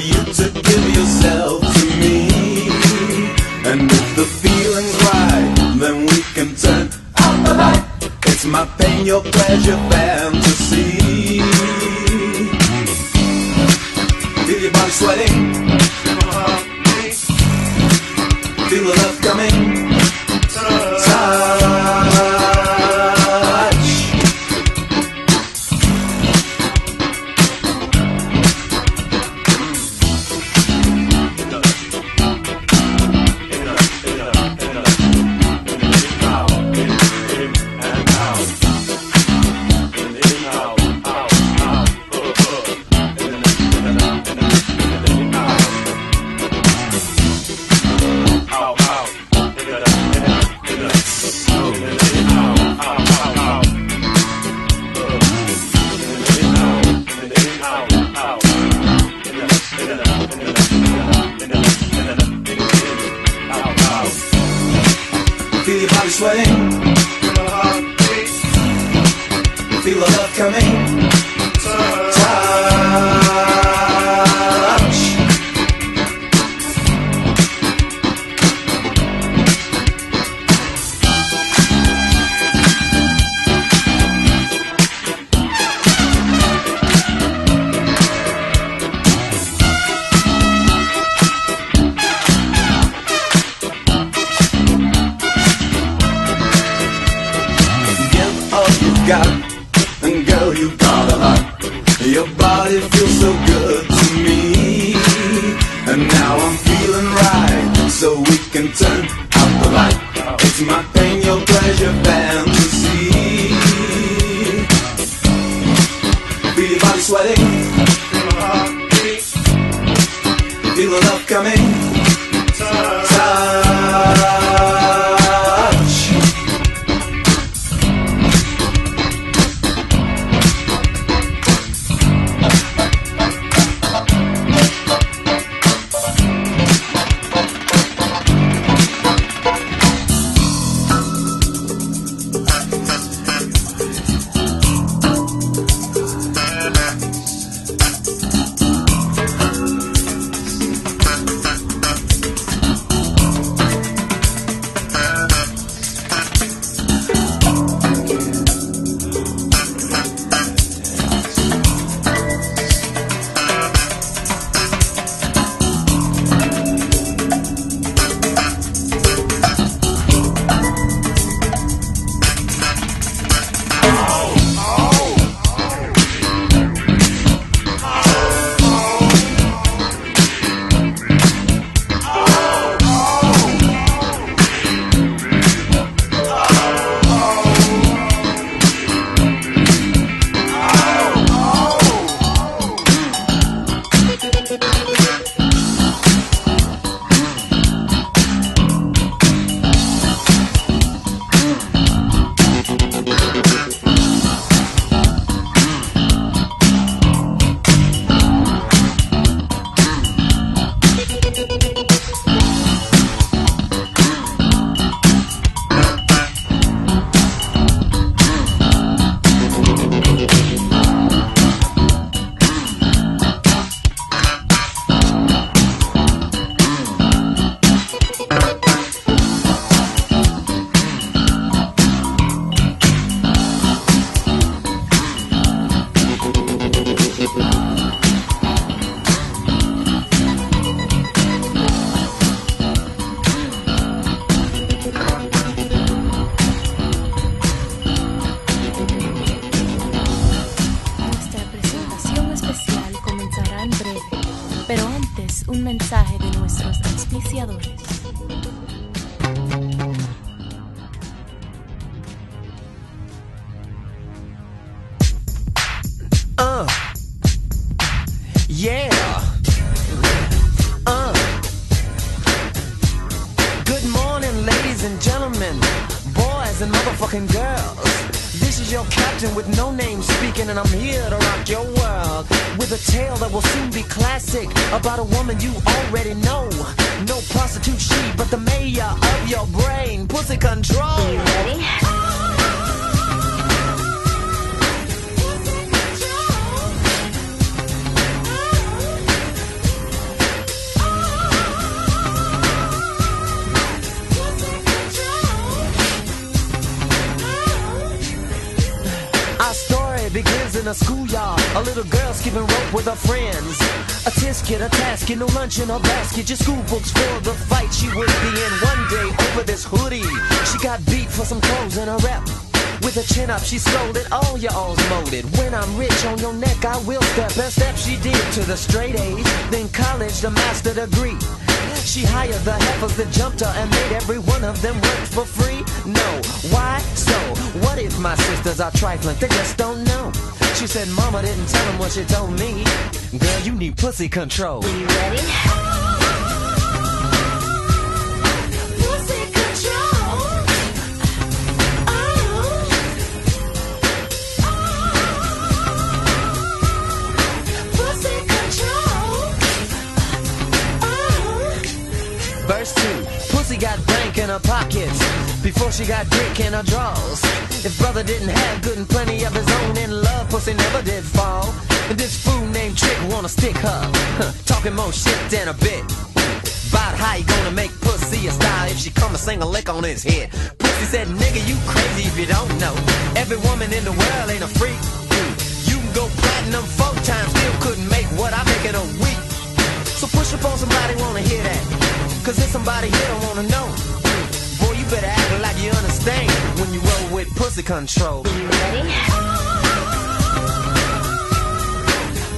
you to give yourself to me. And if the feeling's right, then we can turn out the light. It's my pain, your pleasure, fantasy. Feel your body sweating, feel the love coming. Feel your body sweating, feel the love coming. Touch. And girl, you got a lot. Your body feels so good to me. And now I'm feeling right, so we can turn out the light. It's my pain, your pleasure, fantasy. Feel your body sweating, feel the love coming. Touch. Un mensaje de nuestros auspiciadores. Yeah. Good morning, ladies and gentlemen, boys and motherfucking girls. This is your captain with no name speaking, and I'm here to rock your world with a tale that will soon be classic about a woman you already know. No prostitute she, but the mayor of your brain. Pussy control. You ready? a schoolyard, a little girl skipping rope with her friends. A tisket, a tasket, no lunch in her basket, just school books for the fight she would be in. One day over this hoodie, she got beat for some clothes in her rep. With her chin up, she scolded, all your all's molded. When I'm rich on your neck, I will step. And step she did to the straight A's, then college, the master degree. She hired the heifers that jumped her and made every one of them work for free. No, why? So, what if my sisters are trifling? They just don't know. She said, Mama didn't tell them what she told me. Girl, you need pussy control. You ready? Pussy control. Pussy control. Verse 2, pussy got bank in her pockets before she got dick in her drawers. If brother didn't have good and plenty of his own in love, pussy never did fall. And this fool named Trick wanna stick her, talking more shit than a bit. About how you gonna make pussy a style if she come and sing a lick on his head. Pussy said, nigga, you crazy if you don't know. Every woman in the world ain't a freak. You can go platinum 4 times, still couldn't make what I make in a week. So push up on somebody, wanna hear that. Cause there's somebody here don't wanna know. Boy, you better act like you understand when you roll with pussy control. You ready?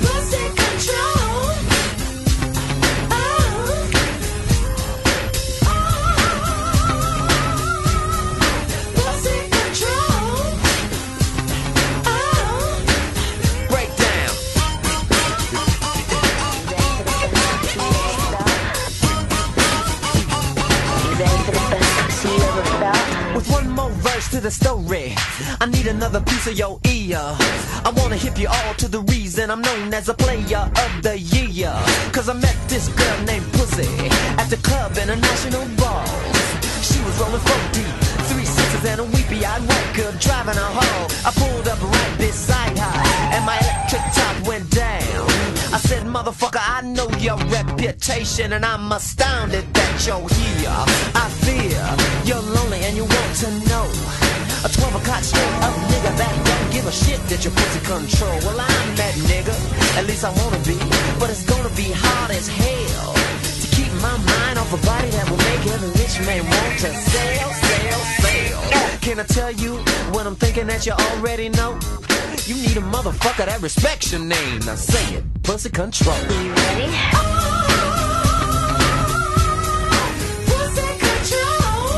Pussy control. Pussy control. Break down. With one more verse to the story, I need another piece of your ear. I wanna hip you all to the reason I'm known as a player of the year. Cause I met this girl named Pussy at the club in a national ball. She was rolling 4 deep, 3 sixes and a weepy-eyed white girl driving her home. I pulled up right beside her and my electric top went down. I said, motherfucker, I know your reputation and I'm astounded that you're here. I fear you're lonely and you want to know a 12 o'clock straight up nigga that don't give a shit that your pussy control. Well, I'm that nigga, at least I wanna be, but it's gonna be hard as hell to keep my mind off a body that will make every rich man want to sell. Can I tell you what I'm thinking that you already know? You need a motherfucker that respects your name. Now say it, pussy control. You ready? Pussy control.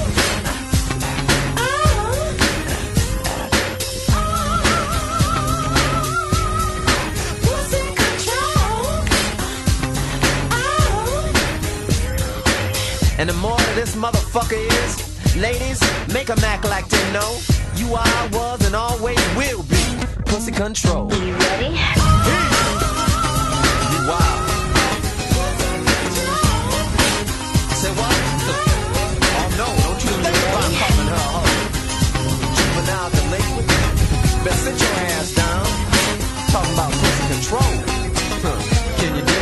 Pussy control. And the more of this motherfucker is, ladies, make them act like they know you are, I was, and always will be pussy control. You ready? You wild. Say what? Oh no, don't you think about calling her a hoe. Juvenile delinquent. Better sit your ass down. Talking about pussy control. Can you do it?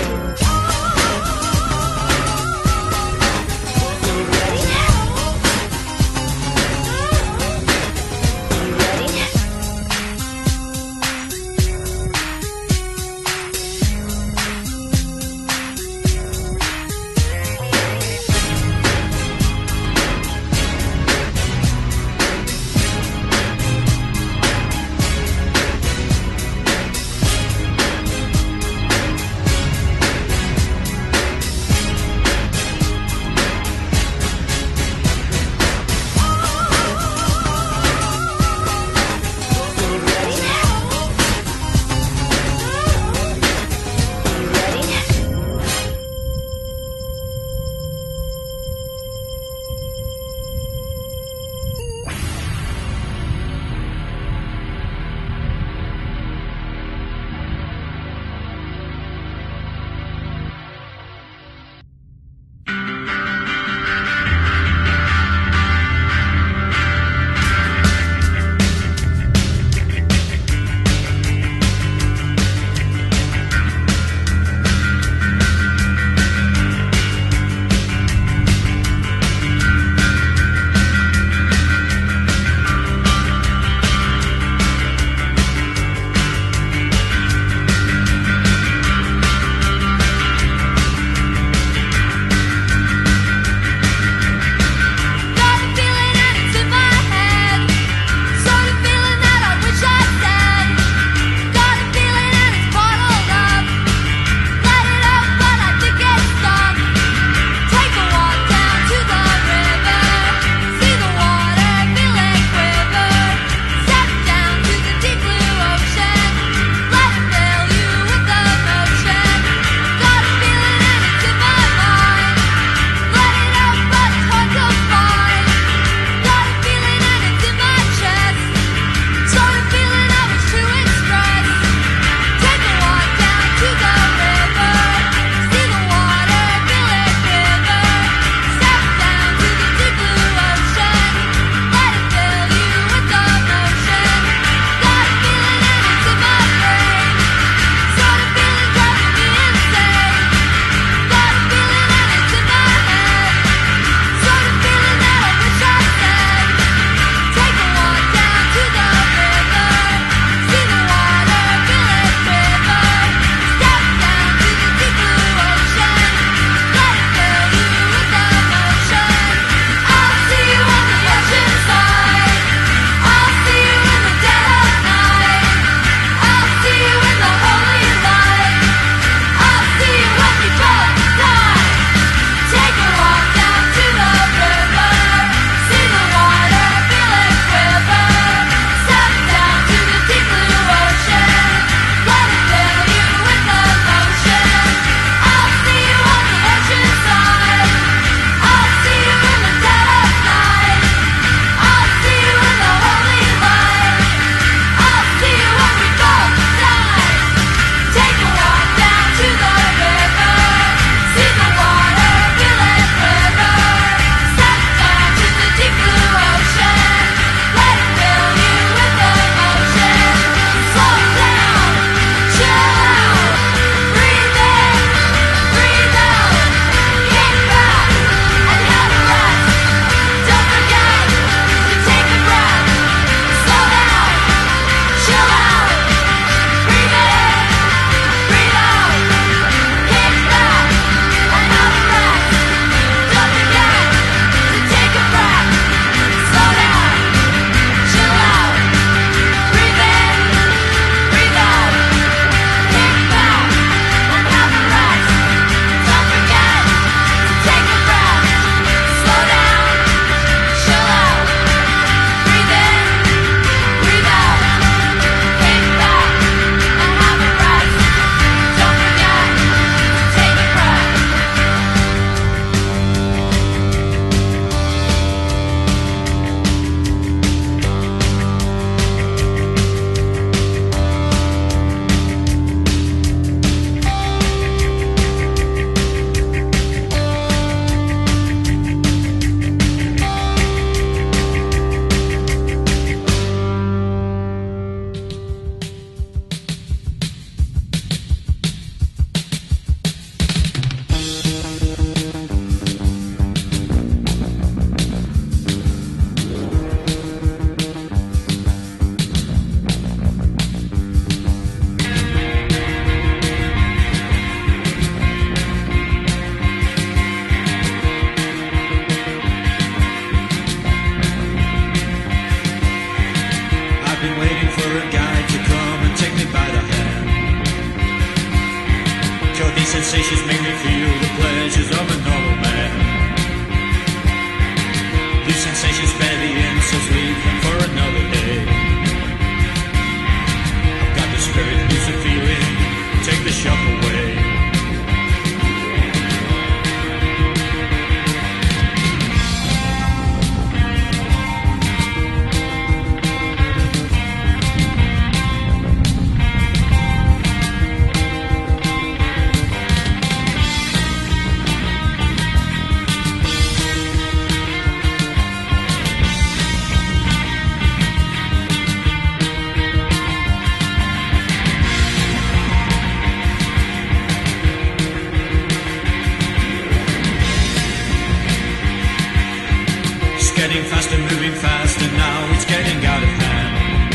moving faster, now it's getting out of hand.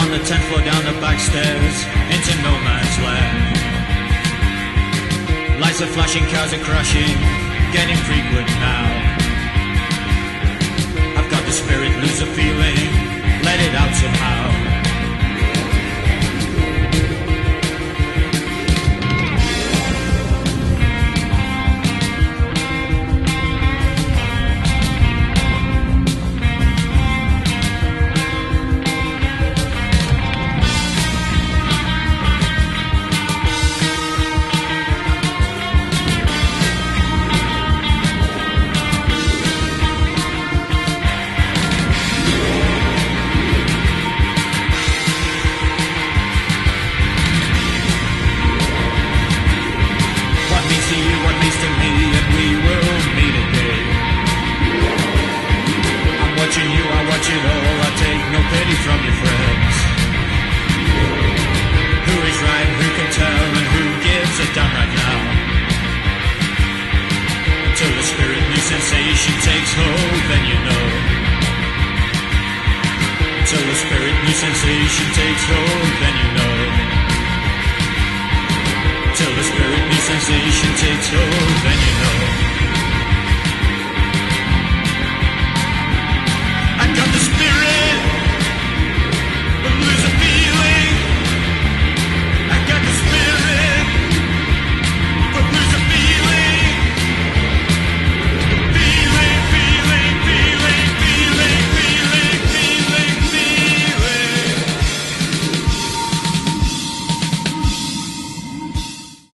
On the 10th floor down the back stairs, into no man's land. Lights are flashing, cars are crashing, getting frequent now. I've got the spirit, lose the feeling, let it out somehow. Sensation takes hold.